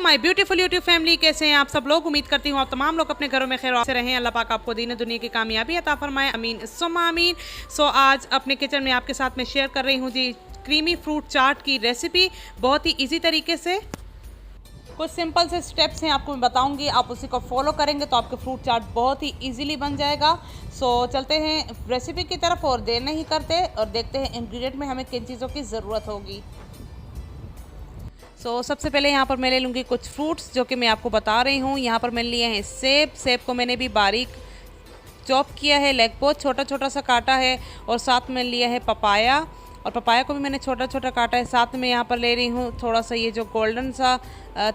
My beautiful YouTube family, कैसे हैं आप सब लोग। उम्मीद करती हूँ आप तमाम लोग अपने घरों में खैर से रहें। अल्लाह पाक आपको दीन दुनिया की कामयाबी अता फरमाए, अमीन सुम्मा अमीन। आज अपने किचन में आपके साथ मैं शेयर कर रही हूँ जी क्रीमी फ्रूट चाट की रेसिपी, बहुत ही ईजी तरीके से। कुछ सिंपल से स्टेप्स हैं आपको मैं बताऊंगी, आप उसी को फॉलो करेंगे तो आपके फ्रूट चाट बहुत ही इजीली बन जाएगा। चलते हैं रेसिपी की तरफ और देर नहीं करते और देखते हैं इंग्रेडिएंट में हमें किन चीज़ों की ज़रूरत होगी। सबसे पहले यहाँ पर मैं ले लूँगी कुछ फ्रूट्स जो कि मैं आपको बता रही हूँ। यहाँ पर मैंने लिए हैं सेब को मैंने भी बारीक चॉप किया है, लेग बहुत छोटा छोटा सा काटा है। और साथ में लिया है पपाया, और पपाया को भी मैंने छोटा छोटा काटा है। साथ में यहाँ पर ले रही हूँ थोड़ा सा ये जो गोल्डन सा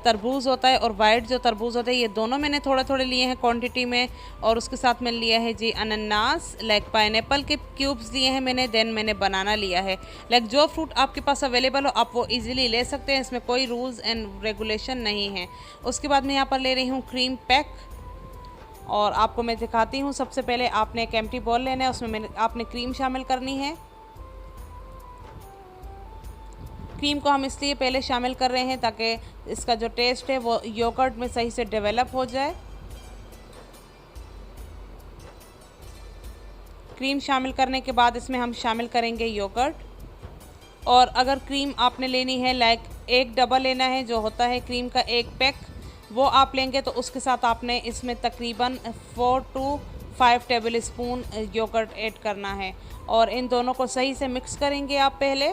तरबूज होता है और वाइट जो तरबूज होता है, ये दोनों मैंने थोड़े थोड़े लिए हैं क्वांटिटी में। और उसके साथ में लिया है जी अनानास, लाइक पाइनएप्पल के क्यूब्स लिए हैं मैंने। देन मैंने बनाना लिया है। लाइक जो फ्रूट आपके पास अवेलेबल हो आप वो इजीली ले सकते हैं, इसमें कोई रूल्स एंड रेगुलेशन नहीं है। उसके बाद मैं यहाँ पर ले रही हूँ क्रीम पैक, और आपको मैं दिखाती हूँ। सबसे पहले आपने एक एम्प्टी बॉल लेना है, उसमें आपने क्रीम शामिल करनी है। क्रीम को हम इसलिए पहले शामिल कर रहे हैं ताकि इसका जो टेस्ट है वो योगर्ट में सही से डेवलप हो जाए। क्रीम शामिल करने के बाद इसमें हम शामिल करेंगे योगर्ट। और अगर क्रीम आपने लेनी है लाइक एक डब्बा लेना है जो होता है क्रीम का एक पैक, वो आप लेंगे तो उसके साथ आपने इसमें तकरीबन 4 to 5 tablespoon yoghurt add करना है। और इन दोनों को सही से मिक्स करेंगे आप पहले।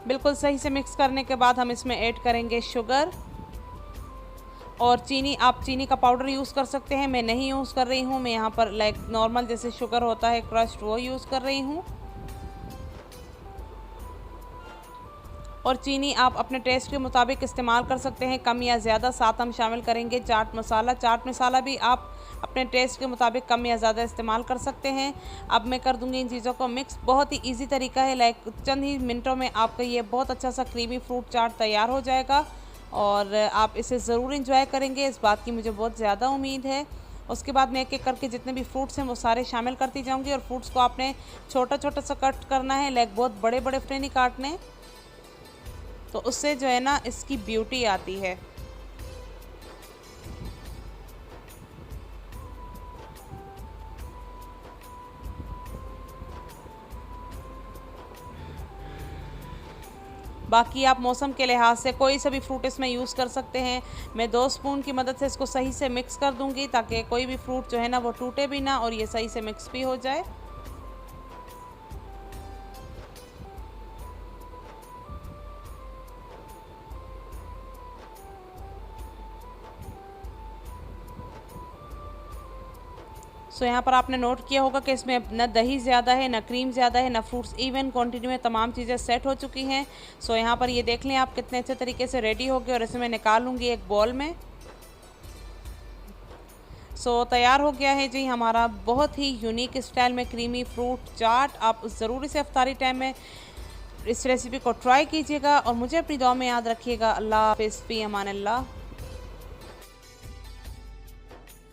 बिल्कुल सही से मिक्स करने के बाद हम इसमें ऐड करेंगे शुगर और चीनी। आप चीनी का पाउडर यूज़ कर सकते हैं, मैं नहीं यूज़ कर रही हूँ। मैं यहाँ पर लाइक नॉर्मल जैसे शुगर होता है क्रश्ड, वो यूज़ कर रही हूँ। और चीनी आप अपने टेस्ट के मुताबिक इस्तेमाल कर सकते हैं, कम या ज़्यादा। साथ हम शामिल करेंगे चाट मसाला भी आप अपने टेस्ट के मुताबिक कम या ज़्यादा इस्तेमाल कर सकते हैं। अब मैं कर दूंगी इन चीज़ों को मिक्स। बहुत ही इजी तरीका है, लाइक चंद ही मिनटों में आपका ये बहुत अच्छा सा क्रीमी फ्रूट चाट तैयार हो जाएगा और आप इसे ज़रूर इंजॉय करेंगे, इस बात की मुझे बहुत ज़्यादा उम्मीद है। उसके बाद मैं एक एक करके जितने भी फ्रूट्स हैं वो सारे शामिल करती जाऊँगी। और फ्रूट्स को आपने छोटा छोटा सा कट करना है, लाइक बहुत बड़े बड़े फ्रे नहीं काटने, तो उससे जो है ना इसकी ब्यूटी आती है। बाकी आप मौसम के लिहाज से कोई सा भी फ्रूट इसमें यूज़ कर सकते हैं। मैं 2 स्पून की मदद से इसको सही से मिक्स कर दूंगी ताकि कोई भी फ्रूट जो है ना वो टूटे भी ना और ये सही से मिक्स भी हो जाए। यहाँ पर आपने नोट किया होगा कि इसमें न दही ज़्यादा है, न क्रीम ज़्यादा है, न फ्रूट्स, इवन क्वांटिटी में तमाम चीज़ें सेट हो चुकी हैं। यहाँ पर ये देख लें आप कितने अच्छे तरीके से रेडी हो गए। और इसे मैं निकाल लूँगी एक बॉल में। तैयार हो गया है जी हमारा बहुत ही यूनिक स्टाइल में क्रीमी फ्रूट चाट। आप ज़रूर इसे इफ्तारी टाइम में इस रेसिपी को ट्राई कीजिएगा और मुझे अपनी दुआ में याद रखिएगा। अल्लाह हाफ़िज़, फ़ी अमान अल्लाह।